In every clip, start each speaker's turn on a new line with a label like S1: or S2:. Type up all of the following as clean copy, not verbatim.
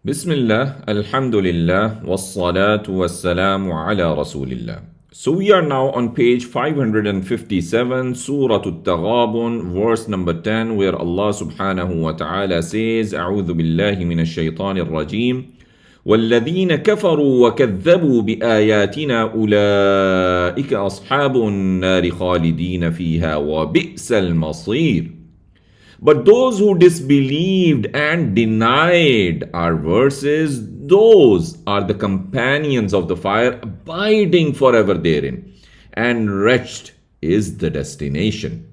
S1: Bismillah, Alhamdulillah, wassalatu wassalamu ala Rasulillah. So we are now on page 557, Surah At-Taghabun, verse number 10, where Allah subhanahu wa ta'ala says, أعوذ بالله من الشيطان الرجيم والذين كفروا وكذبوا بآياتنا أولئك أصحاب النار خالدين فيها وبئس المصير. But those who disbelieved and denied our verses, those are the companions of the fire, abiding forever therein. And wretched is the destination.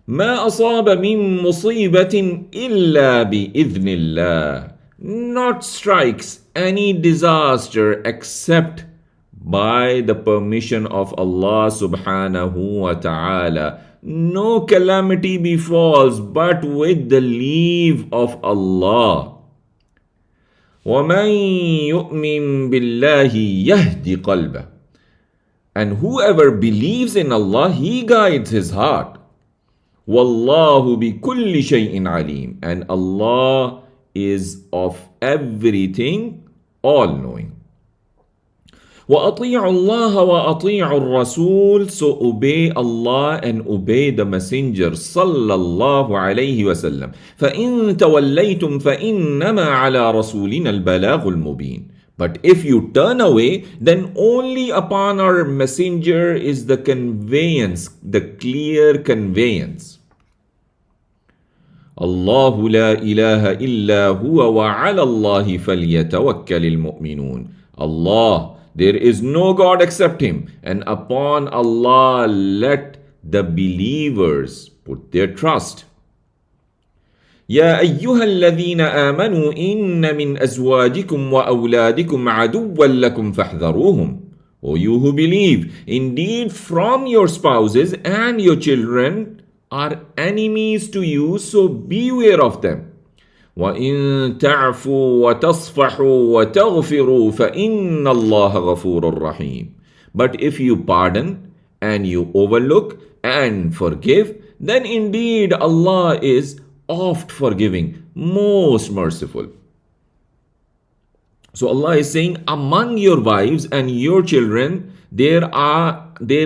S1: ما أصاب من مصيبة إلا بإذن الله. Not strikes any disaster except by the permission of Allah subhanahu wa ta'ala. No calamity befalls but with the leave of Allah. وَمَن يُؤْمِن بِاللَّهِ يَهْدِ قَلْبَهُ. And whoever believes in Allah, He guides his heart. وَاللَّهُ بِكُلِّ شَيْءٍ عَلِيمٌ. And Allah is of everything all-knowing. وَأَطِيعُوا اللَّهَ وَأَطِيعُوا الرَّسُولَ. So obey Allah and obey the Messenger صلى الله عليه وسلم. فَإِن تَوَلَّيْتُمْ فَإِنَّمَا عَلَى رَسُولِنَا الْبَلَاغُ الْمُبِينُ. But if you turn away, then only upon our Messenger is the conveyance, the clear conveyance. الله لا إله إلا هو وعلى الله فليتوكل المؤمنون. Allah, there is no God except Him, and upon Allah let the believers put their trust. يا أيها الذين آمنوا إن من أزواجكم وأولادكم عدوا لكم فاحذروهم. O you who believe, indeed from your spouses and your children are enemies to you, so beware of them. وَإِن تَعْفُوا وَتَصْفَحُوا وَتَغْفِرُوا فَإِنَّ اللَّهَ غَفُورٌ رَحِيمٌ. But if you pardon and you overlook and forgive, then indeed Allah is oft forgiving, most merciful. So Allah is saying, among your wives and your children, there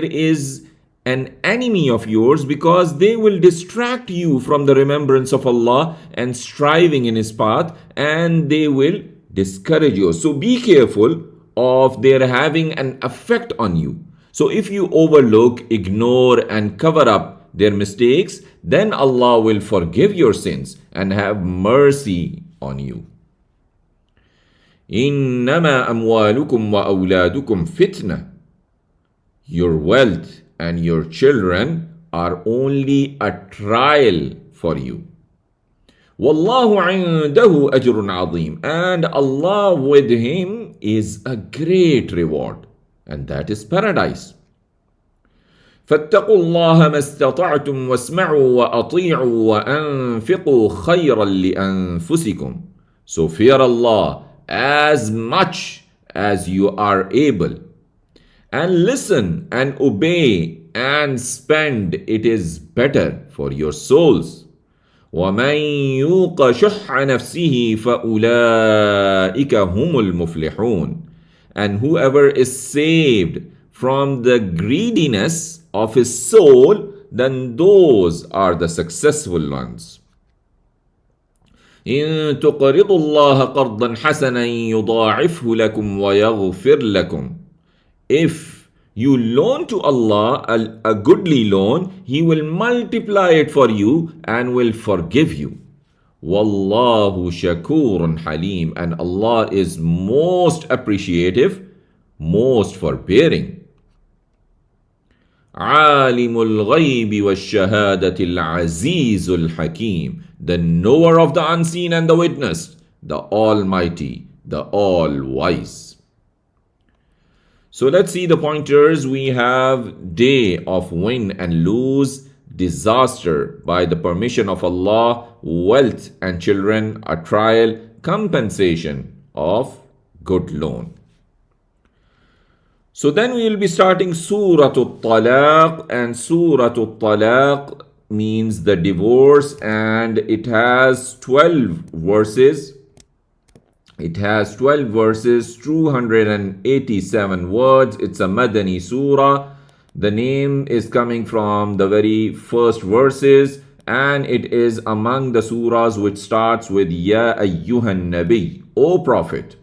S1: is an enemy of yours, because they will distract you from the remembrance of Allah and striving in His path, and they will discourage you. So be careful of their having an effect on you. So if you overlook, ignore, and cover up their mistakes, then Allah will forgive your sins and have mercy on you. إنما أموالكم وأولادكم فتنة. Your wealth and your children are only a trial for you. وَاللَّهُ عِنْدَهُ أَجْرٌ عَظِيمٌ. And Allah with Him is a great reward, and that is paradise. فَاتَّقُوا اللَّهَ مَا اسْتَطَعْتُمْ وَاسْمَعُوا وَأَطِيعُوا وَأَنْفِقُوا خَيْرًا لِأَنفُسِكُمْ. So fear Allah as much as you are able, and listen and obey and spend, it is better for your souls. وَمَن يُوقَ شُحَّ نَفْسِهِ فَأُولَٰئِكَ هُمُ الْمُفْلِحُونَ. And whoever is saved from the greediness of his soul, then those are the successful ones. إِن تُقْرِضُوا اللَّهَ قَرْضًا حَسَنًا يُضَاعِفْهُ لَكُمْ وَيَغْفِرْ لَكُمْ. If you loan to Allah a goodly loan, He will multiply it for you and will forgive you. Wallahu shakurun halim. And Allah is most appreciative, most forbearing. Alimul ghaybi wa shahadatil azizul hakim. The knower of the unseen and the witness, the Almighty, the All-Wise. So let's see the pointers. We have day of win and lose, disaster by the permission of Allah, wealth and children, a trial, compensation of good loan. So then we will be starting Surah At-Talaq, and Surah At-Talaq means the divorce, and it has 12 verses. It has 12 verses, 287 words. It's a Madani surah. The name is coming from the very first verses, and it is among the surahs which starts with Ya Ayyuhan Nabi, O Prophet.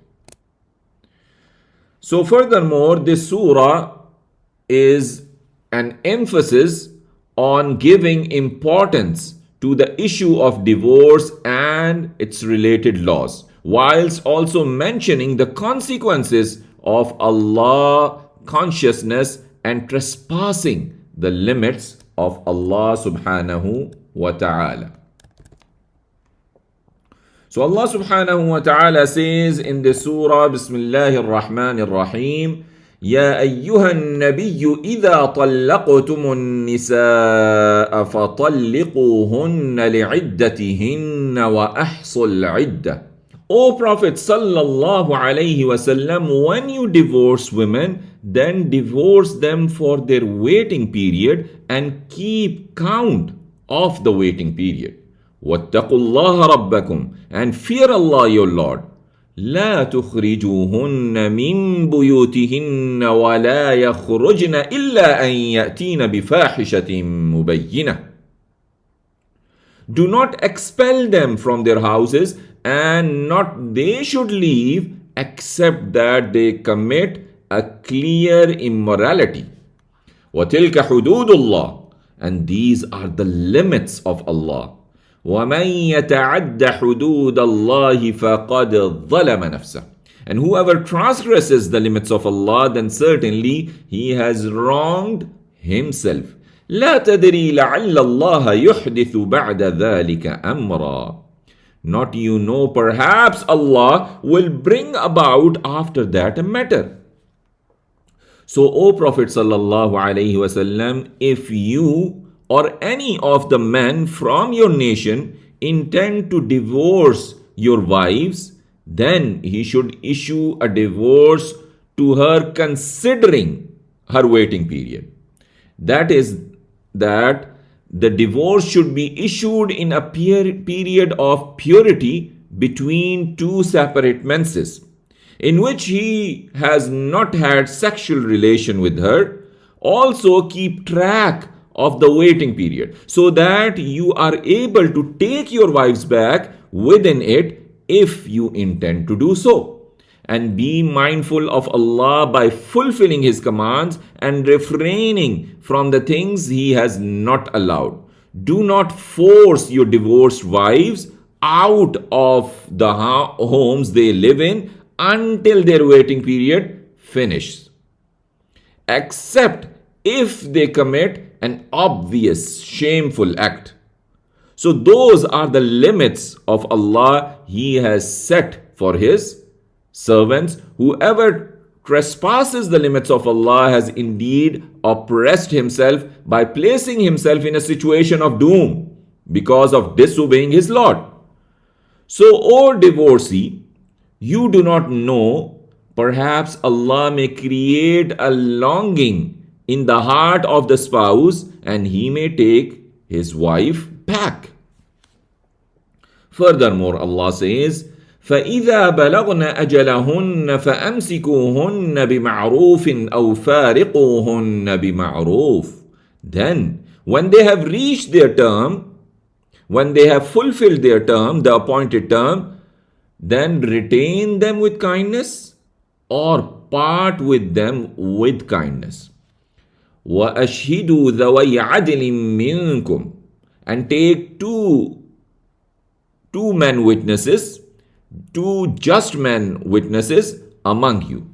S1: So furthermore, this surah is an emphasis on giving importance to the issue of divorce and its related laws, whilst also mentioning the consequences of Allah consciousness and trespassing the limits of Allah subhanahu wa ta'ala. So Allah subhanahu wa ta'ala says in the surah, Bismillahir Rahmanir Rahim, يا أيها النبي إذا طلقتم النساء فطلقوهن لعدتهن وأحصوا العدة. O Prophet sallallahu alaihi wasallam, when you divorce women, then divorce them for their waiting period and keep count of the waiting period. واتقوا الله ربكم, and fear Allah your Lord. لا تخرجوهن من بيوتهن ولا يخرجن إلا أن يأتين بفاحشة مبينة. Do not expel them from their houses, and not they should leave except that they commit a clear immorality. وَتِلْكَ حُدُودُ اللَّهِ, and these are the limits of Allah. وَمَنْ يَتَعَدَّ حُدُودَ اللَّهِ فَقَدْ ظَلَمَ نَفْسَهُ. And whoever transgresses the limits of Allah, then certainly he has wronged himself. لا تدري لعل الله يحدث بعد ذلك أمرا. Not you know, perhaps Allah will bring about after that a matter. So, O Prophet sallallahu alaihi wasallam, if you or any of the men from your nation intend to divorce your wives, then he should issue a divorce to her considering her waiting period. That is, that the divorce should be issued in a period of purity between two separate menses, in which he has not had sexual relation with her. Also keep track of the waiting period, so that you are able to take your wives back within it if you intend to do so. And be mindful of Allah by fulfilling His commands and refraining from the things He has not allowed. Do not force your divorced wives out of the homes they live in until their waiting period finishes, except if they commit an obvious shameful act. So those are the limits of Allah He has set for His servants. Whoever trespasses the limits of Allah has indeed oppressed himself by placing himself in a situation of doom because of disobeying his Lord. So, O divorcee, you do not know, perhaps Allah may create a longing in the heart of the spouse and he may take his wife back. Furthermore, Allah says, فَإِذَا بَلَغْنَ أَجَلَهُنَّ فَأَمْسِكُوهُنَّ بِمَعْرُوفٍ أَوْ فَارِقُوهُنَّ بِمَعْرُوفٍ. Then, when they have reached their term, when they have fulfilled their term, the appointed term, then retain them with kindness or part with them with kindness. وَأَشْهِدُوا ذَوَيْ عَدْلٍ مِّنْكُمْ. And take two men witnesses, two just men witnesses among you.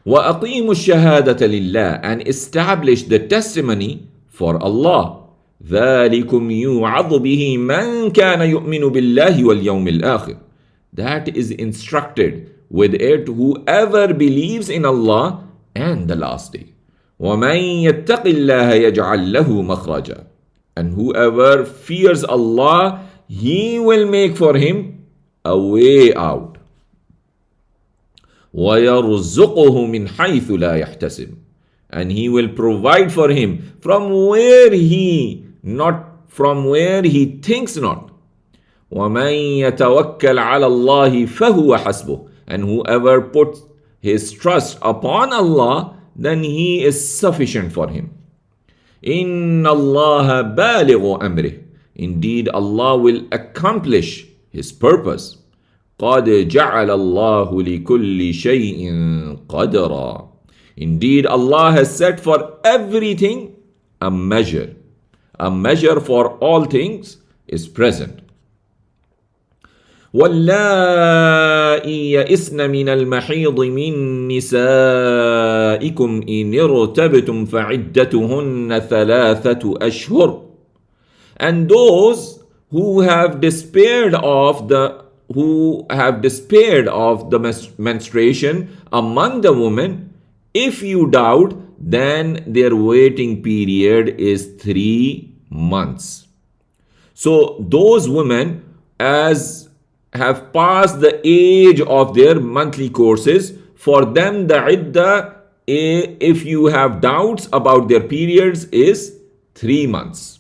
S1: وَأَقِيمُوا الشَّهَادَةَ لِلَّهِ. And establish the testimony for Allah. ذَلِكُمْ يُوعَظُ بِهِ مَنْ كَانَ يُؤْمِنُ بِاللَّهِ وَالْيَوْمِ الْآخِرِ. That is instructed with it whoever believes in Allah and the last day. وَمَنْ يَتَّقِ اللَّهَ يَجْعَلْ لَهُ مَخْرَجًا. And whoever fears Allah, He will make for him a way out. وَيَرْزُقُهُ مِنْ حَيْثُ لَا يَحْتَسِبُ. And He will provide for him from where he not from where he thinks not. وَمَن يَتَوَكَّلْ عَلَى اللَّهِ فَهُوَ حَسْبُهُ. And whoever puts his trust upon Allah, then he is sufficient for him. إِنَّ اللَّهَ بَالِغُ أَمْرِهِ. Indeed, Allah will accomplish his purpose. قَدْ جَعَلَ اللَّهُ لِكُلِّ شَيْءٍ قَدْرًا. Indeed, Allah has set for everything a measure. A measure for all things is present. وَاللَّائِي يَئِسْنَ مِنَ الْمَحِيضِ مِن نِّسَائِكُمْ إِنِ ارْتَبْتُمْ فَعِدَّتُهُنَّ 3 أشهر. And those who have despaired of the menstruation among the women, if you doubt, then their waiting period is 3 months. So those women as have passed the age of their monthly courses, for them the iddah, if you have doubts about their periods, is 3 months.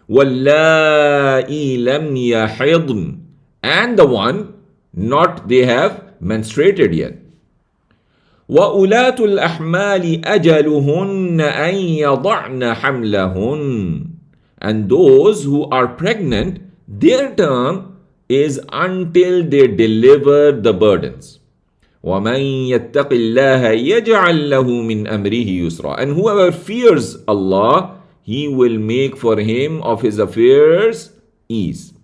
S1: وَاللَّائِي لَمْ يَحِضْنَ. And the one not they have menstruated yet. وَأُولَاتُ الْأَحْمَالِ أَجَلُهُنَّ أَن يَضَعْنَ حَمْلَهُنَّ. And those who are pregnant, their term is until they deliver the burdens. وَمَن يَتَّقِ اللَّهَ يَجْعَل لَّهُ مِنْ أَمْرِهِ يُسْرًا. And whoever fears Allah, He will make for him of his affairs ease.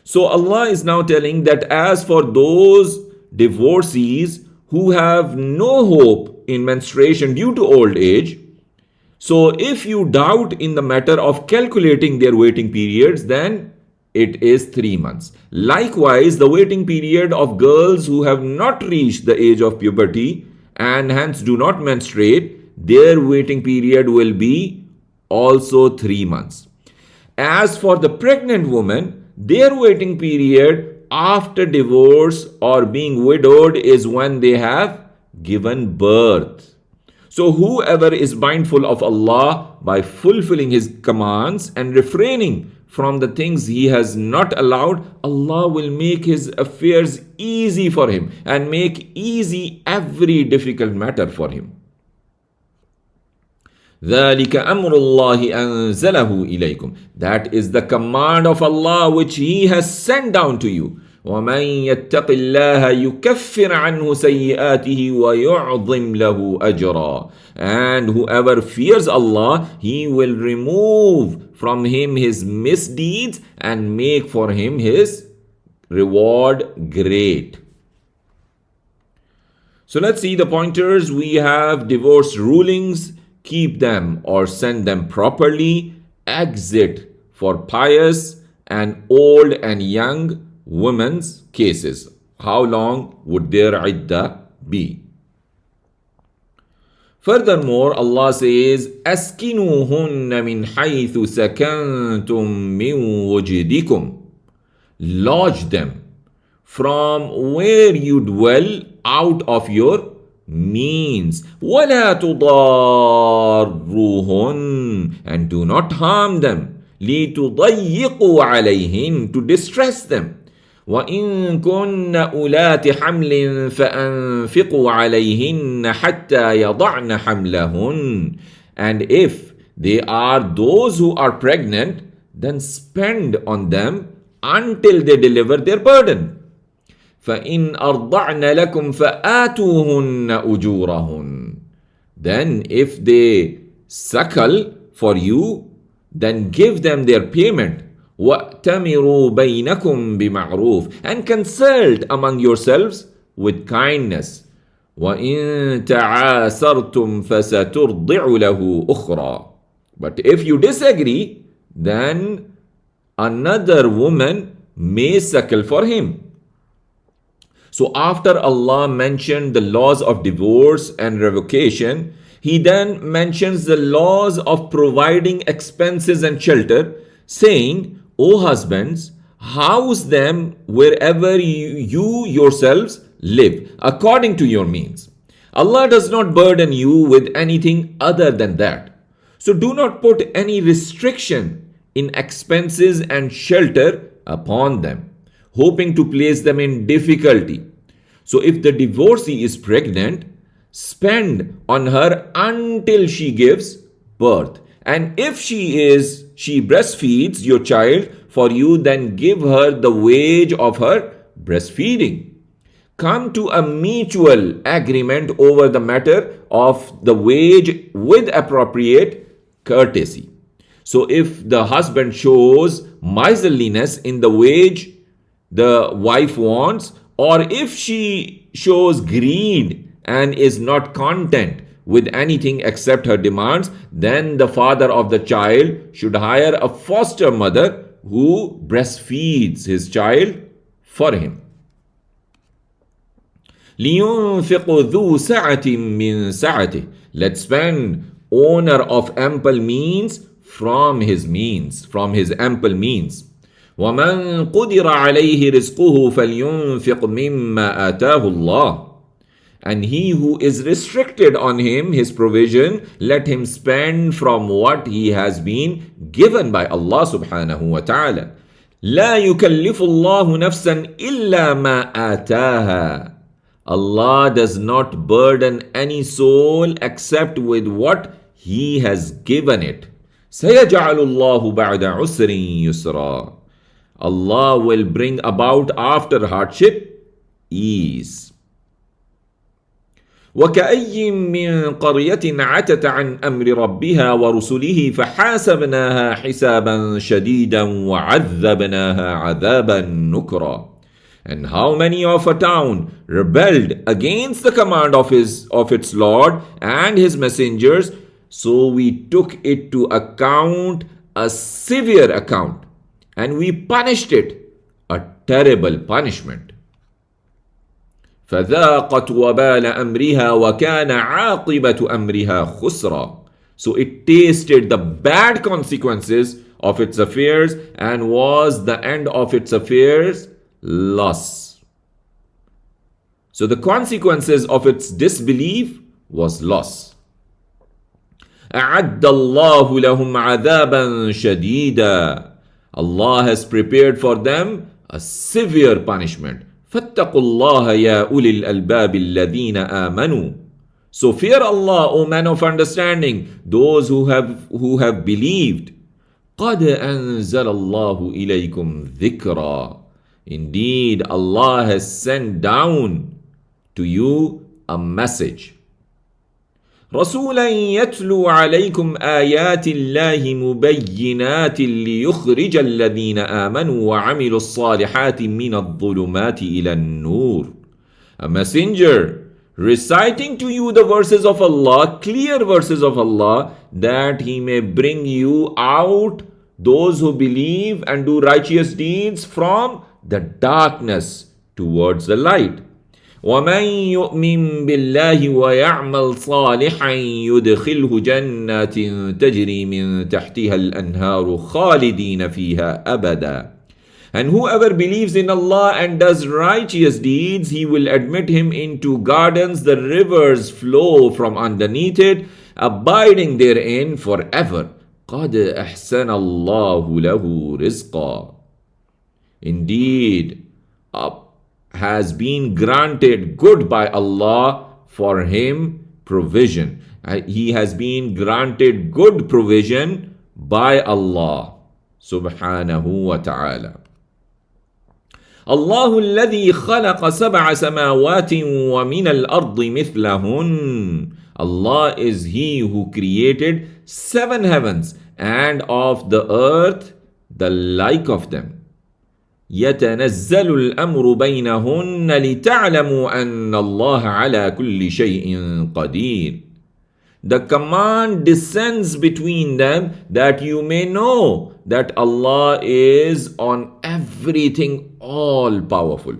S1: So Allah is now telling that as for those divorcees who have no hope in menstruation due to old age, so if you doubt in the matter of calculating their waiting periods, then it is 3 months. Likewise, the waiting period of girls who have not reached the age of puberty and hence do not menstruate, their waiting period will be also 3 months. As for the pregnant woman, their waiting period after divorce or being widowed is when they have given birth. So whoever is mindful of Allah by fulfilling His commands and refraining from the things He has not allowed, Allah will make his affairs easy for him and make easy every difficult matter for him. ذَلِكَ أَمْرُ اللَّهِ أَنزَلَهُ إِلَيْكُمْ. That is the command of Allah which He has sent down to you. وَمَن يَتَّقِ اللَّهَ يُكَفِّرْ عَنْهُ سَيِّئَاتِهِ وَيُعْظِمْ لَهُ أَجْرًا. And whoever fears Allah, He will remove from him his misdeeds and make for him his reward great. So let's see the pointers. We have divorce rulings, keep them or send them properly, exit for pious and old and young women's cases. How long would their iddah be? Furthermore, Allah says, أَسْكِنُوهُنَّ مِنْ حَيْثُ سَكَنْتُم مِّن وُجْدِكُمْ. Lodge them from where you dwell out of your means. وَلَا تُضَارُّوهُنَّ. And do not harm them. لِتُضَيِّقُوا عَلَيْهِنَّ. To distress them. وَإِن كُنَّ أُولَاتِ حَمْلٍ فَأَنفِقُوا عَلَيْهِنَّ حَتَّى يَضَعْنَ حَمْلَهُنَّ. And if they are those who are pregnant, then spend on them until they deliver their burden. فَإِنْ أَرْضَعْنَ لَكُمْ فَآتُوهُنَّ أُجُورَهُنَّ. Then if they suckle for you, then give them their payment. وَأْتَمِرُوا بَيْنَكُمْ بِمَعْرُوفٍ. And consult among yourselves with kindness. وَإِن تَعَاسَرْتُمْ فَسَتُرْضِعُ لَهُ أُخْرَى. But if you disagree, then another woman may suckle for him. So after Allah mentioned the laws of divorce and revocation, He then mentions the laws of providing expenses and shelter, saying, O husbands, house them wherever you yourselves live, according to your means. Allah does not burden you with anything other than that. So do not put any restriction in expenses and shelter upon them, hoping to place them in difficulty. So if the divorcee is pregnant, spend on her until she gives birth. And if she breastfeeds your child for you, then give her the wage of her breastfeeding. Come to a mutual agreement over the matter of the wage with appropriate courtesy. So if the husband shows miserliness in the wage the wife wants, or if she shows greed and is not content with anything except her demands, then the father of the child should hire a foster mother who breastfeeds his child for him. لِيُنْفِقُ ذُو سَعَةٍ مِّن سَعَتِهِ. Let spend owner of ample means from his ample means. وَمَنْ قُدِرَ عَلَيْهِ رِزْقُهُ فَلْيُنْفِقْ مِمَّا آتَاهُ اللَّهُ. And he who is restricted on him his provision, let him spend from what he has been given by Allah subhanahu wa ta'ala. لا يكلف الله نفسا إلا ما آتاها. Allah does not burden any soul except with what He has given it. سيجعل الله بعد عسر يسرا. Allah will bring about after hardship ease. وكأي من قرية عتت عن أمر ربها ورسله فحاسبناها حسابا شديدا وعذبناها عذابا نكرا. And how many of a town rebelled against the command of its Lord and his messengers, so we took it to account, a severe account, and we punished it a terrible punishment. فذاقت وبال أمرها وكان عاقبة أمرها خسرا. So it tasted the bad consequences of its affairs, and was the end of its affairs loss. So the consequences of its disbelief was loss. أعد الله لهم عذابا شديدا. Allah has prepared for them a severe punishment. فاتقوا الله يا أولي الألباب الذين آمنوا. So fear Allah, O men of understanding, those who have believed. قد أنزل الله إليكم ذكرا. Indeed, Allah has sent down to you a message. رسولا يتلو عليكم آيات الله مبينات ليخرج الذين آمنوا وعملوا الصالحات من الظلمات إلى النور. A messenger reciting to you the verses of Allah, clear verses of Allah, that he may bring you out, those who believe and do righteous deeds, from the darkness towards the light. وَمَنْ يُؤْمِنْ بِاللَّهِ وَيَعْمَلْ صَالِحًا يُدْخِلْهُ جَنَّاتٍ تَجْرِي مِنْ تَحْتِهَا الْأَنْهَارُ خَالِدِينَ فِيهَا أَبَدًا. And whoever believes in Allah and does righteous deeds, He will admit him into gardens, the rivers flow from underneath it, abiding therein forever. قَدْ أَحْسَنَ اللَّهُ لَهُ رِزْقًا. Indeed, has been granted good by Allah for him provision. He has been granted good provision by Allah subhanahu wa ta'ala. الله الذي خلق سبع سماوات ومن الأرض مثلهن. Allah is He who created 7 heavens and of the earth the like of them. يتنزل الأمر بينهن لتعلموا أن الله على كل شيء قدير. The command descends between them that you may know that Allah is on everything all powerful.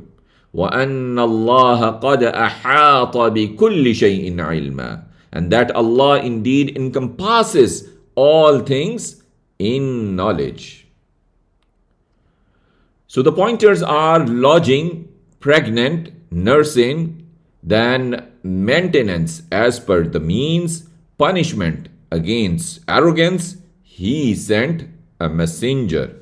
S1: وأن الله قد أحاط بكل شيء علما. And that Allah indeed encompasses all things in knowledge. So the pointers are lodging, pregnant, nursing, then maintenance as per the means, punishment against arrogance. He sent a messenger.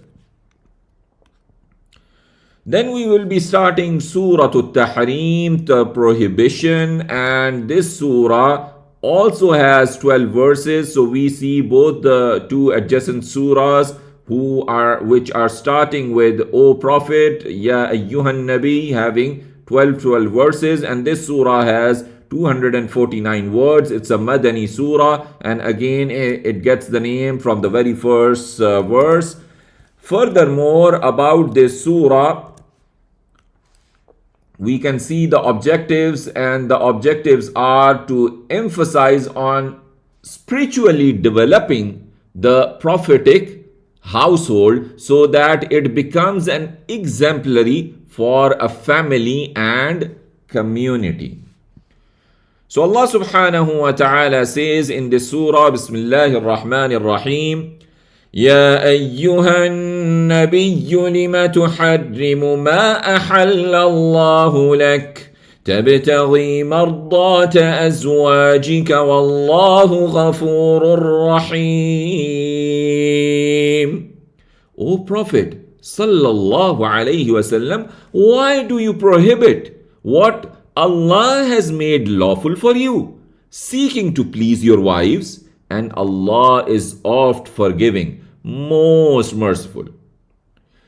S1: Then we will be starting Surah At-Tahrim, the prohibition, and this surah also has 12 verses. So we see both the two adjacent surahs which are starting with O Prophet, Ya Ayyuhan Nabi, having 12 verses, and this surah has 249 words. It's a Madani surah, and again it gets the name from the very first verse. Furthermore, about this surah, we can see the objectives, and the objectives are to emphasize on spiritually developing the prophetic household so that it becomes an exemplary for a family and community. So Allah subhanahu wa ta'ala says in this surah, Bismillahir Rahmanir Rahim, يا أيها النبي لم تحرم ما أحل الله لك تبتغي مرضات أزواجك والله غفور رحيم. O Prophet sallallahu alayhi wasallam, why do you prohibit what Allah has made lawful for you, seeking to please your wives, and Allah is oft forgiving, most merciful.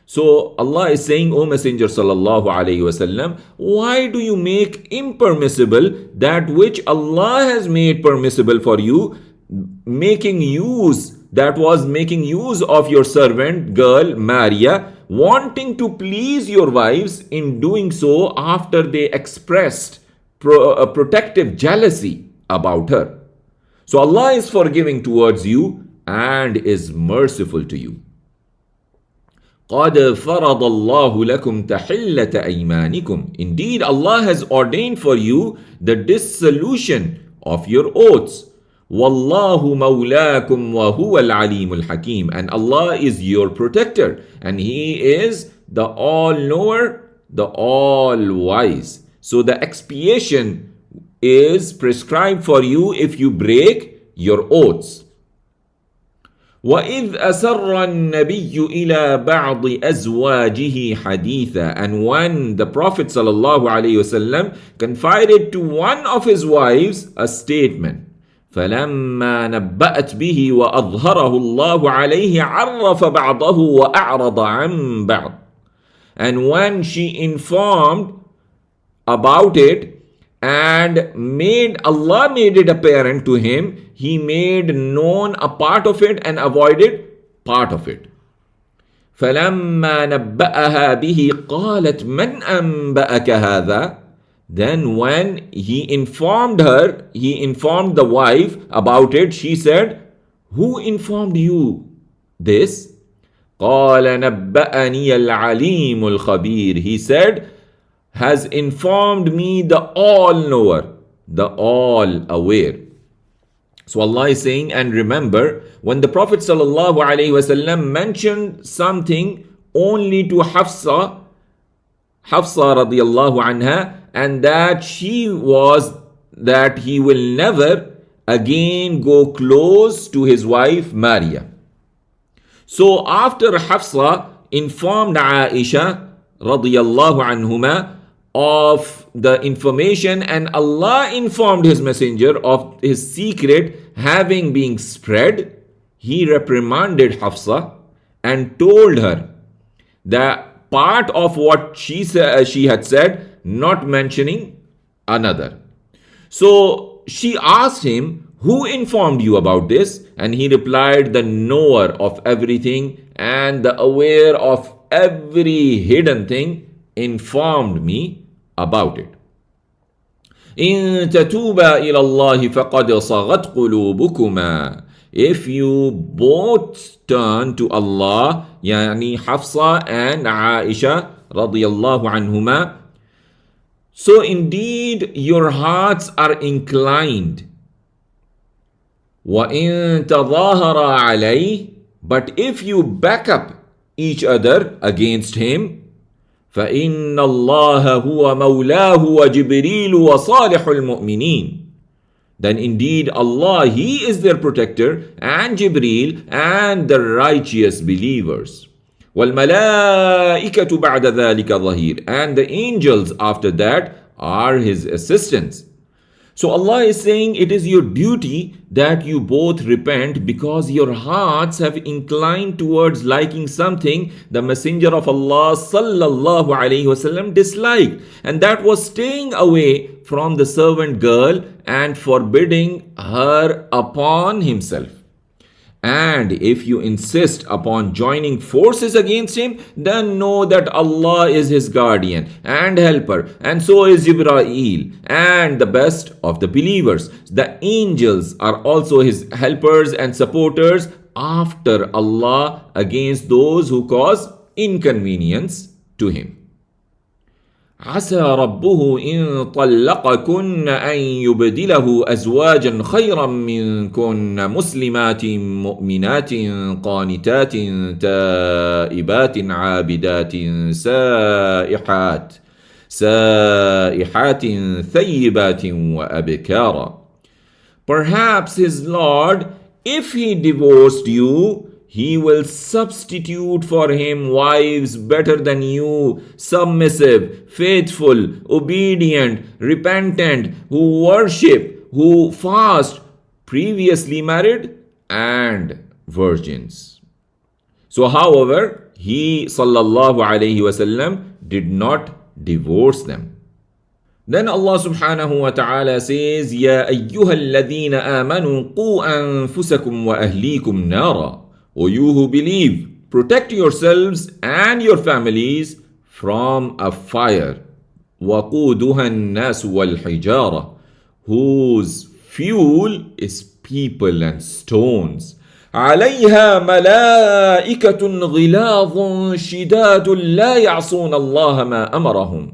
S1: So Allah is saying, O Messenger sallallahu alayhi wasallam, why do you make impermissible that which Allah has made permissible for you, making use of your servant girl Maria, wanting to please your wives in doing so after they expressed protective jealousy about her. So Allah is forgiving towards you and is merciful to you. قَدْ فَرَضَ اللَّهُ لَكُمْ تَحِلَّةَ أَيْمَانِكُمْ. Indeed, Allah has ordained for you the dissolution of your oaths. وَاللَّهُ مَوْلَاكُمْ وَهُوَ الْعَلِيمُ الْحَكِيمُ. And Allah is your protector, and He is the all-knower, the all-wise. So the expiation is prescribed for you if you break your oaths. وَإِذْ أَسَرَّ النَّبِيُّ إِلَى بَعْضِ أَزْوَاجِهِ حَدِيثًا. And when the Prophet ﷺ confided to one of his wives a statement, فَلَمَّا نَبَّأَتْ بِهِ وَأَظْهَرَهُ اللَّهُ عَلَيْهِ عَرَّفَ بَعْضَهُ وَأَعْرَضَ عَنْ بَعْضٍ. And when she informed about it, and Allah made it apparent to him, He made known a part of it and avoided part of it. فَلَمَّا نَبَّأَهَا بِهِ قَالَتْ مَنْ أَنْبَأَكَ هَذَا. Then when he informed the wife about it, she said, who informed you this? قَالَ نَبَّأَنِيَ الْعَلِيمُ الْخَبِيرُ. He said, has informed me the all-knower, the all-aware. So Allah is saying, and remember, when the Prophet ﷺ mentioned something only to Hafsa radiallahu anha, and that he will never again go close to his wife Maria. So after Hafsa informed Aisha radiyallahu anhuma of the information, and Allah informed His Messenger of his secret having been spread, He reprimanded Hafsa and told her that part of what she had said, not mentioning another. So she asked him, who informed you about this? And he replied, the knower of everything and the aware of every hidden thing informed me about it. إِن تَتُوبَا إِلَى اللَّهِ فَقَدْ صَغَتْ قُلُوبُكُمَا. If you both turn to Allah, yani Hafsa and Aisha radiyallahu anhuma, so indeed your hearts are inclined. وَإِن تَظَاهَرَا عَلَيْهِ. But if you back up each other against him, فَإِنَّ اللَّهَ هُوَ مَوْلَاهُ وَجِبْرِيلُ وَصَالِحُ الْمُؤْمِنِينَ. then indeed Allah, He is their protector, and Jibreel and the righteous believers. وَالْمَلَائِكَةُ بَعْدَ ذَلِكَ ظَهِيرٌ, and the angels after that are His assistants. So Allah is saying it is your duty that you both repent because your hearts have inclined towards liking something the Messenger of Allah sallallahu alaihi wasallam disliked, and that was staying away from the servant girl and forbidding her upon himself. And if you insist upon joining forces against him, then know that Allah is his guardian and helper, and so is Jibreel and the best of the believers. The angels are also his helpers and supporters after Allah against those who cause inconvenience to him. عسى ربه إن طلقكن أن يبدله أزواجا خيرا منكن مسلمات مؤمنات قانتات تائبات عابدات سائحات ثيبات وأبكارا. Perhaps his Lord, if he divorced you, He will substitute for him wives better than you, submissive, faithful, obedient, repentant, who worship, who fast, previously married, and virgins. So, however, he sallallahu alayhi wasallam did not divorce them. Then Allah subhanahu wa ta'ala says, يَا أَيُّهَا الَّذِينَ آمَنُوا قُوا أَنفُسَكُمْ وَأَهْلِيكُمْ نَارًا. O you who believe, protect yourselves and your families from a fire. وَقُودُهَا النَّاسُ وَالْحِجَارَةِ, whose fuel is people and stones. عليها ملائكة غلاظ شداد لا يعصون الله ما أمرهم.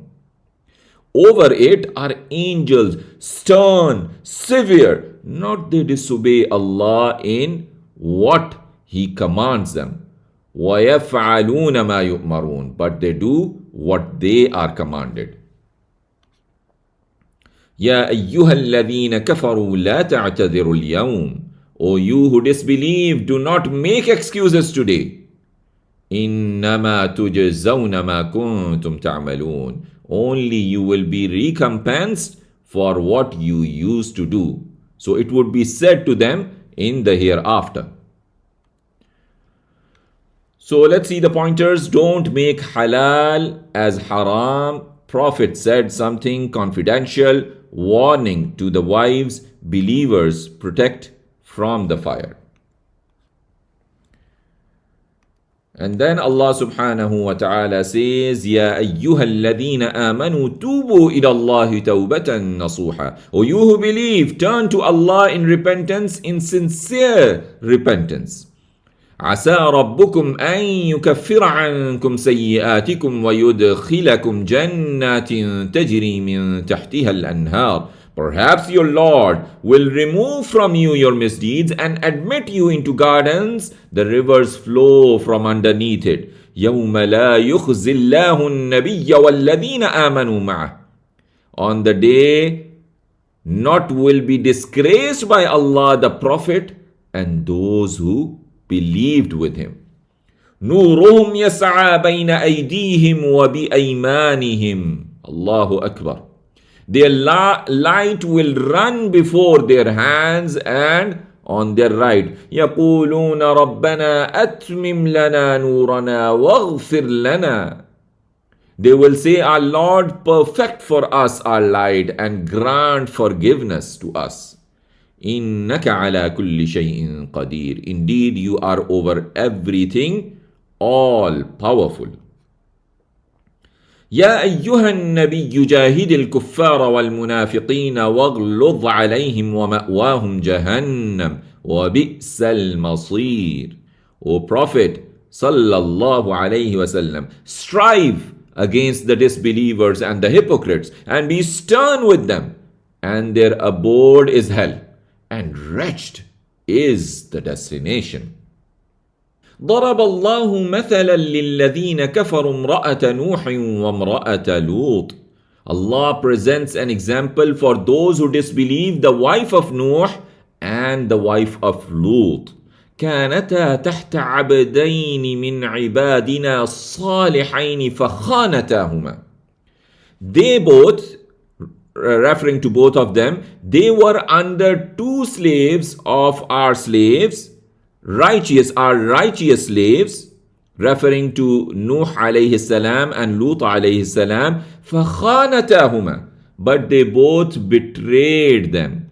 S1: Over it are angels, stern, severe, not they disobey Allah in what He commands them. وَيَفْعَلُونَ مَا يُؤْمَرُونَ, but they do what they are commanded. يَا أَيُّهَا الَّذِينَ كَفَرُوا لَا تَعْتَذِرُوا الْيَوْمِ. O you who disbelieve, do not make excuses today. إِنَّمَا تُجْزَوْنَ مَا كُنْتُمْ تَعْمَلُونَ. Only you will be recompensed for what you used to do. So it would be said to them in the hereafter. So let's see the pointers. Don't make halal as haram. Prophet said something confidential. Warning to the wives, believers, protect from the fire. And then Allah subhanahu wa ta'ala says, يَا أَيُّهَا الَّذِينَ آمَنُوا تُوبُوا إِلَى اللَّهِ تَوْبَةً نَصُوحًا. O you who believe, turn to Allah in repentance, in sincere repentance. عسى ربكم أن يكفر عنكم سيئاتكم ويدخلكم جنات تجري من تحتها الأنهار. Perhaps your Lord will remove from you your misdeeds and admit you into gardens, the rivers flow from underneath it. يوم لا يخزي الله النبي والذين آمنوا معه. On the day not will be disgraced by Allah the Prophet and those who believed with him. نورهم يسعى بين أيديهم وبأيمانهم. Allahu Akbar. Their light will run before their hands and on their right. يقولون ربنا أتمم لنا نورنا واغفر لنا. They will say, our Lord, perfect for us our light and grant forgiveness to us. إنك على كل شيء قدير. Indeed, you are over everything, all powerful. يا أيها النبي جاهد الكفار والمنافقين واغلظ عليهم ومأواهم جهنم وبئس المصير. O Prophet sallallahu alayhi wasallam, strive against the disbelievers and the hypocrites and be stern with them, and their abode is hell, and wretched is the destination. ضرب الله مثلا للذين كفروا امرأة نوح وامرأة لوط. Allah presents an example for those who disbelieve the wife of Nuh and the wife of Lut. كانتا تحت عبدين من عبادنا الصالحين فخانتاهما. They both, referring to both of them, they were under two slaves of our slaves, righteous slaves, referring to Nuh alayhi salam and Lut alayhi salam. فخانتاهما, but they both betrayed them.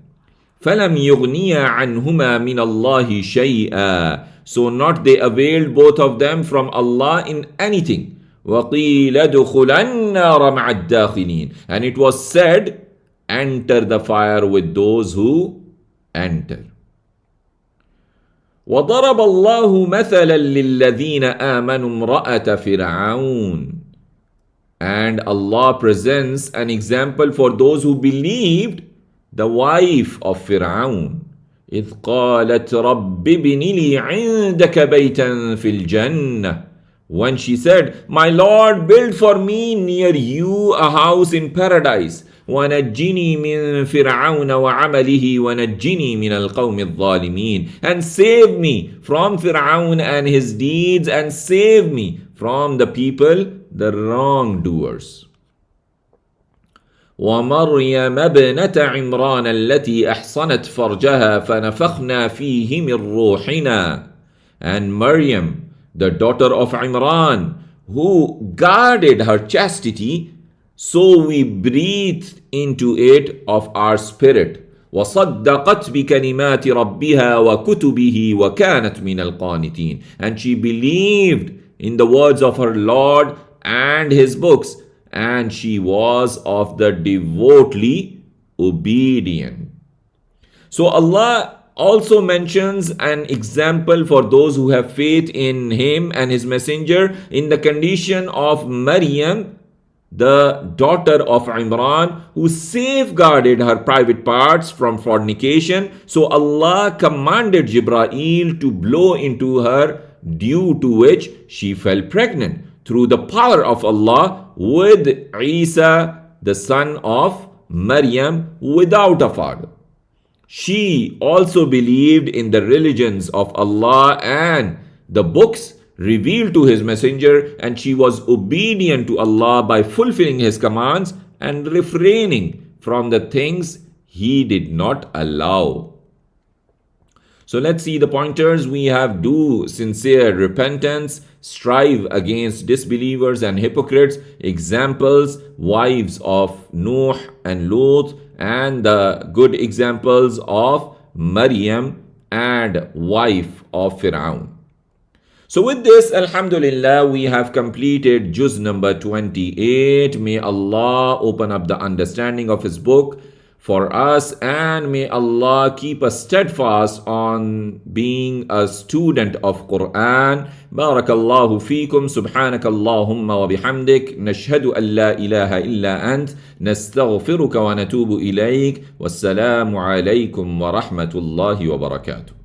S1: فلم يغنيا عنهما من الله شيئا, so not they availed both of them from Allah in anything. وقيل ادخلا النار مع الداخلين, and it was said, enter the fire with those who enter. وضرب الله مثلا للذين آمنوا امرأة فرعون, and Allah presents an example for those who believed, the wife of Fir'aun. إذ قالت رب ابن لي عندك بيتا في الجنة, when she said, my Lord, build for me near you a house in paradise. ونجني من فرعون وعمله ونجني من القوم الظالمين, and save me from Fir'aun and his deeds, and save me from the people, the wrongdoers. ومريم ابنة عمران التي أحصنت فرجها فنفخنا فيه من روحنا, and Maryam, the daughter of Imran, who guarded her chastity, so we breathed into it of our spirit. وصدقت بكلمات ربها وكتبه وكانت من القانتين, and she believed in the words of her Lord and his books, and she was of the devotedly obedient. So Allah also mentions an example for those who have faith in him and his messenger in the condition of Maryam, the daughter of Imran, who safeguarded her private parts from fornication. So Allah commanded Jibreel to blow into her, due to which she fell pregnant through the power of Allah with Isa, the son of Maryam, without a father. She also believed in the religions of Allah and the books revealed to his messenger, and she was obedient to Allah by fulfilling his commands and refraining from the things he did not allow. So let's see the pointers. We have: do sincere repentance, strive against disbelievers and hypocrites, examples, wives of Nuh and Lut, and the good examples of Maryam and wife of Fir'aun. So with this, alhamdulillah, we have completed juz number 28. May Allah open up the understanding of his book for us, and may Allah keep us steadfast on being a student of Quran. Barakallahu feekum. Subhanakallahumma wa bihamdik. Nashhadu an la ilaha illa ant. Nastaghfiruka wa natubu ilayk. Wassalamu alaykum wa rahmatullahi wa barakatuh.